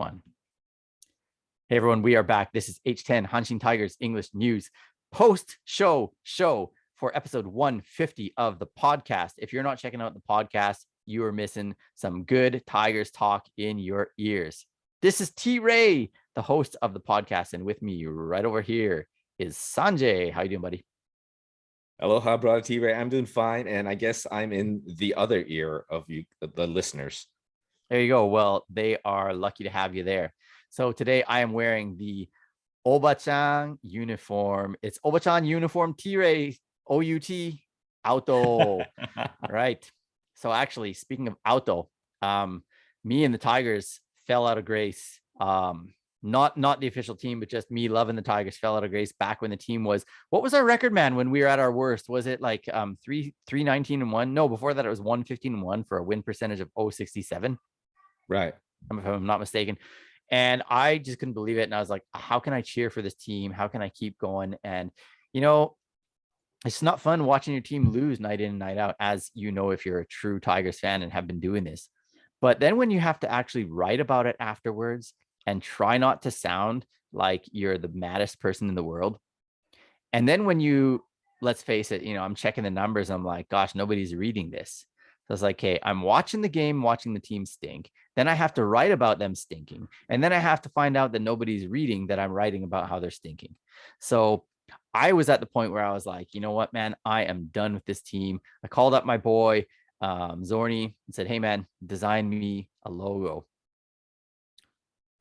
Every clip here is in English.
fun. Hey everyone, we are back. This is H10 Hanshin Tigers English News post-show for episode 150 of the podcast. If you're not checking out the podcast, you are missing some good Tigers talk in your ears. This is T-Ray, the host of the podcast, and with me right over here is Sanjay. How you doing, buddy? Aloha, brother T-Ray. I'm doing fine, and I guess I'm in the other ear of you, the listeners. There you go. Well, they are lucky to have you there. So today I am wearing the Obachan uniform. It's Obachan uniform T-Ray, O-U-T, Auto. Right. So actually, speaking of Auto, me and the Tigers fell out of grace. Not the official team, but just me loving the Tigers fell out of grace back when the team was, what was our record, man, when we were at our worst? Was it like 319-1? No, before that it was 115-1 for a win percentage of 0.67. Right. If I'm not mistaken. And I just couldn't believe it. And I was like, how can I cheer for this team? How can I keep going? And, you know, it's not fun watching your team lose night in and night out, as you know, if you're a true Tigers fan and have been doing this. But then when you have to actually write about it afterwards and try not to sound like you're the maddest person in the world. And then when you, let's face it, you know, I'm checking the numbers. I'm like, gosh, nobody's reading this. So it's like, hey, I'm watching the game, watching the team stink. Then I have to write about them stinking. And then I have to find out that nobody's reading that I'm writing about how they're stinking. So I was at the point where I was like, you know what, man, I am done with this team. I called up my boy, Zorny, and said, hey, man, design me a logo.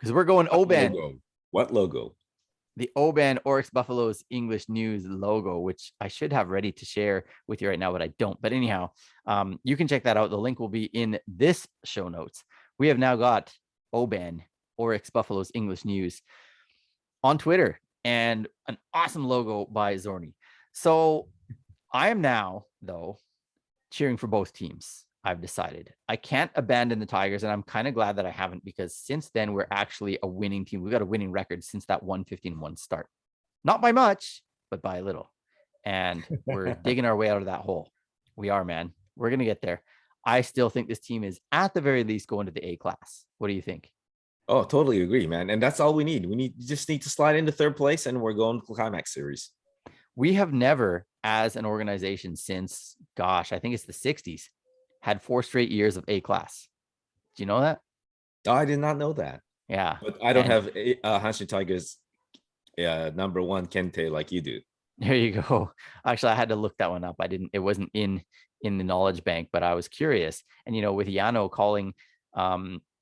Because we're going OBEN. What logo? The OBEN Orix Buffaloes English News logo, which I should have ready to share with you right now, but I don't. But anyhow, you can check that out. The link will be in this show notes. We have now got OBEN Orix Buffaloes English News on Twitter and an awesome logo by Zorny. So I am now, though, cheering for both teams. I've decided I can't abandon the Tigers, and I'm kind of glad that I haven't, because since then we're actually a winning team. We've got a winning record since that 115-1 start, not by much, but by a little. And we're digging our way out of that hole. We are, man. We're going to get there. I still think this team is at the very least going to the A class. What do you think? Oh, totally agree, man. And that's all we need. Just need to slide into third place, and we're going to the climax series. We have never, as an organization since, gosh, I think it's the 60s, had 4 straight years of A class. Do you know that? Oh, I did not know that. Yeah. But I don't have Hanshin Tigers number 1 Kente like you do. There you go. Actually, I had to look that one up. It wasn't in the knowledge bank, but I was curious. And, you know, with Yano calling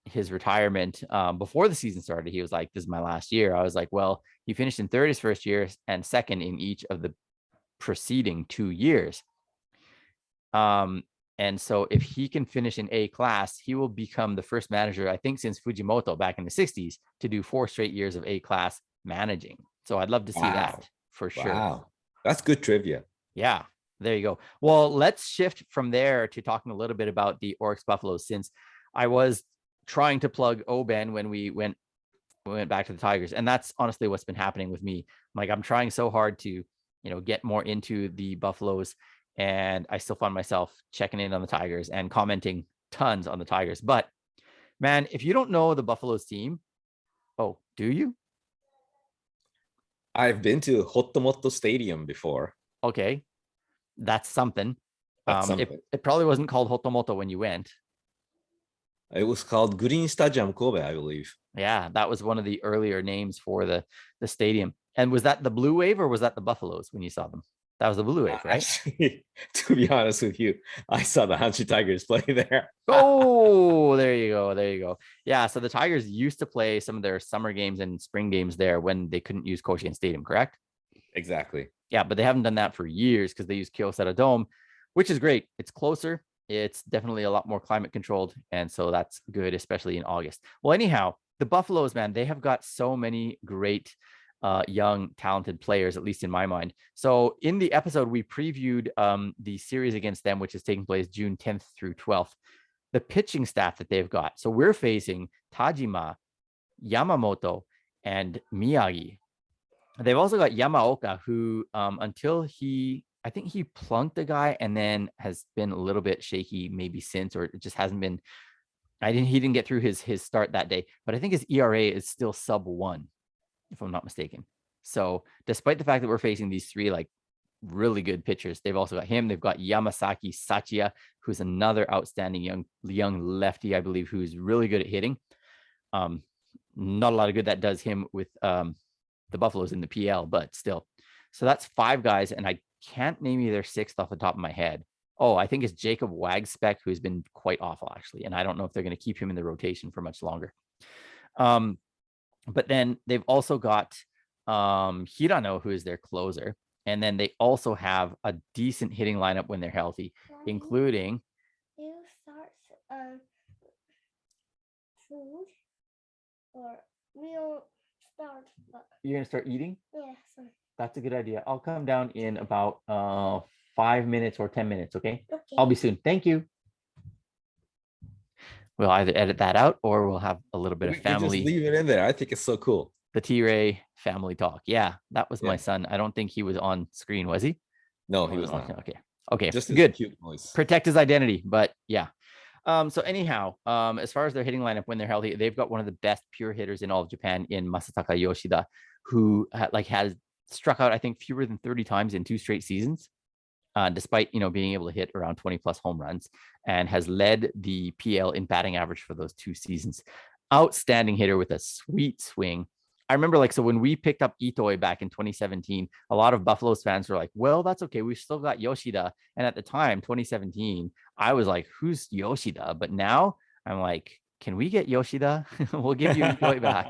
his retirement before the season started, he was like, this is my last year. I was like, well, he finished in third his first year and second in each of the preceding 2 years. And so if he can finish in A class, he will become the first manager, I think, since Fujimoto back in the 60s to do 4 straight years of A class managing. So I'd love to see that for sure. Wow. That's good trivia. Yeah, there you go. Well, let's shift from there to talking a little bit about the Orix Buffaloes, since I was trying to plug OBEN when we went back to the Tigers. And that's honestly what's been happening with me. Like, I'm trying so hard to, you know, get more into the Buffaloes, and I still find myself checking in on the Tigers and commenting tons on the Tigers. But man, if you don't know the Buffaloes team, oh, do you? I've been to Hotomoto Stadium before. Okay, that's something. That's something. It probably wasn't called Hotomoto when you went. It was called Green Stadium Kobe, I believe. Yeah, that was one of the earlier names for the stadium. And was that the Blue Wave or was that the Buffaloes when you saw them? That was the Blue Wave, right? Actually, to be honest with you, I saw the Hanshin Tigers play there. Oh, there you go. There you go. Yeah, so the Tigers used to play some of their summer games and spring games there when they couldn't use Koshien Stadium, correct? Exactly. Yeah, but they haven't done that for years because they use Kyocera Dome, which is great. It's closer. It's definitely a lot more climate controlled. And so that's good, especially in August. Well, anyhow, the Buffaloes, man, they have got so many great young, talented players, at least in my mind. So in the episode, we previewed the series against them, which is taking place June 10th through 12th. The pitching staff that they've got. So we're facing Tajima, Yamamoto, and Miyagi. They've also got Yamaoka, who until I think he plunked the guy and then has been a little bit shaky maybe since, or it just hasn't been He didn't get through his start that day, but I think his ERA is still sub 1, if I'm not mistaken. So despite the fact that we're facing these 3 like really good pitchers, they've also got him. They've got Yamasaki Sachiya, who's another outstanding young lefty, I believe, who's really good at hitting. Not a lot of good that does him with the Buffaloes in the PL, but still. So that's 5 guys, and I can't name you their 6th off the top of my head. Oh, I think it's Jacob Wagspec, who's been quite awful, actually. And I don't know if they're going to keep him in the rotation for much longer. But then they've also got Hirano, who is their closer. And then they also have a decent hitting lineup when they're healthy, including... You start food, or we'll start. You're going to start eating? Yes. That's a good idea. I'll come down in about 5 minutes or 10 minutes, okay? Okay. I'll be soon. Thank you. We'll either edit that out or we'll have a little bit of family. Just leave it in there. I think it's so cool. The T-Ray family talk. Yeah, that was my son. I don't think he was on screen, was he? No, he was not. Okay, just good. Cute voice. Protect his identity, but yeah. So anyhow, as far as their hitting lineup when they're healthy, they've got one of the best pure hitters in all of Japan in Masataka Yoshida, who has struck out, I think, fewer than 30 times in 2 straight seasons, despite being able to hit around 20 plus home runs, and has led the PL in batting average for those 2 seasons. Outstanding hitter with a sweet swing. I remember, so when we picked up Itoi back in 2017, a lot of Buffaloes fans were like, well, that's okay, we've still got Yoshida. And at the time, 2017, I was like, who's Yoshida? But now I'm like, can we get Yoshida? We'll give you Itoi back.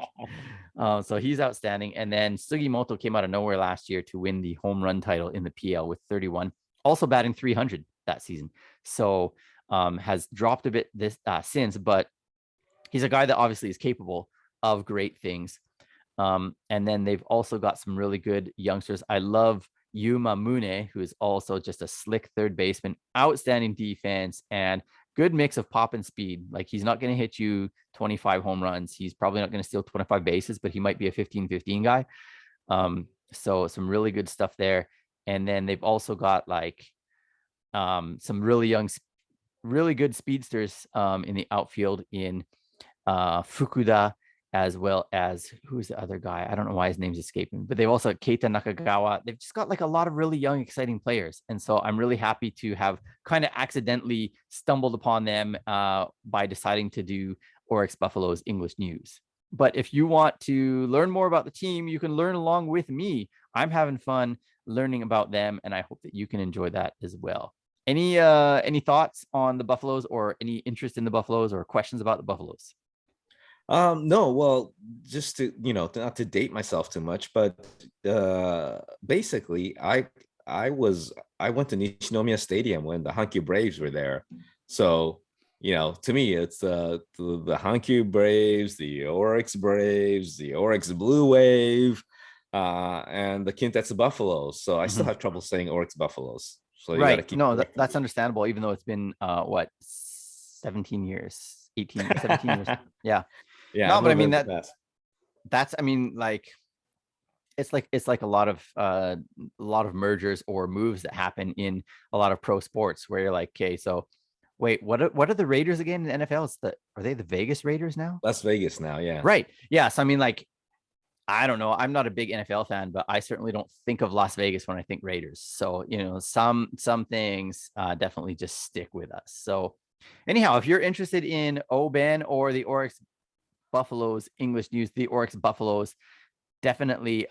So he's outstanding. And then Sugimoto came out of nowhere last year to win the home run title in the PL with 31, also batting 300 that season. So has dropped a bit this since, but he's a guy that obviously is capable of great things. And then they've also got some really good youngsters. I love Yuma Mune, who is also just a slick third baseman, outstanding defense, and good mix of pop and speed. Like, he's not going to hit you 25 home runs. He's probably not going to steal 25 bases, but he might be a 15-15 guy. So some really good stuff there. And then they've also got some really good speedsters in the outfield in Fukuda, as well as, who's the other guy? I don't know why his name's escaping, but they've also got Keita Nakagawa. They've just got a lot of really young, exciting players. And so I'm really happy to have kind of accidentally stumbled upon them by deciding to do Orix Buffaloes English News. But if you want to learn more about the team, you can learn along with me. I'm having fun learning about them, and I hope that you can enjoy that as well. Any thoughts on the Buffaloes, or any interest in the Buffaloes, or questions about the Buffaloes? No, well, just to, not to date myself too much, but basically I went to Nishinomiya Stadium when the Hankyu Braves were there. So, to me, it's the Hankyu Braves, the Orix Braves, the Orix Blue Wave, and the Kintetsu Buffaloes. So I still have trouble saying Orix Buffaloes. So you gotta keep that's understandable, even though it's been 17 years, 17 years. Yeah. Yeah. No, but I mean that's it's like a lot of mergers or moves that happen in a lot of pro sports, where you're like, okay, so wait, what are the Raiders again in the NFL? Are they the Vegas Raiders now? Las Vegas now, yeah. Right. Yeah. So I mean, I don't know. I'm not a big NFL fan, but I certainly don't think of Las Vegas when I think Raiders. So, some things definitely just stick with us. So anyhow, if you're interested in OBEN or the Orix Buffaloes English News, the Orix Buffaloes, definitely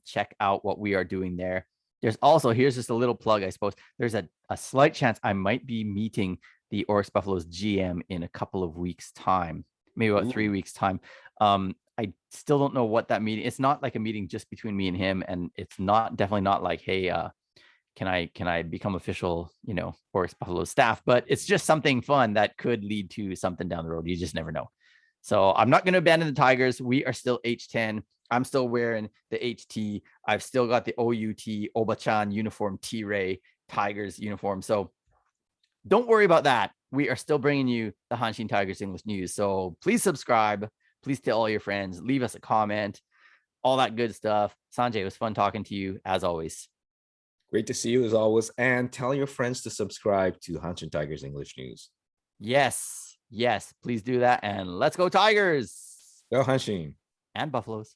check out what we are doing there. There's also, here's just a little plug, I suppose. There's a slight chance I might be meeting the Orix Buffaloes GM in a couple of weeks' time, maybe about 3 weeks' time. I still don't know what that meeting. It's not like a meeting just between me and him, and it's definitely not like, hey, can I become official, Orix Buffaloes staff? But it's just something fun that could lead to something down the road. You just never know. So I'm not going to abandon the Tigers. We are still H10. I'm still wearing the HT. I've still got the OUT Obachan uniform, T-Ray Tigers uniform. So don't worry about that. We are still bringing you the Hanshin Tigers English News. So please subscribe. Please tell all your friends. Leave us a comment. All that good stuff. Sanjay, it was fun talking to you as always. Great to see you as always. And tell your friends to subscribe to Hanshin Tigers English News. Yes. Yes, please do that. And let's go Tigers Go Hanshin. and Buffaloes.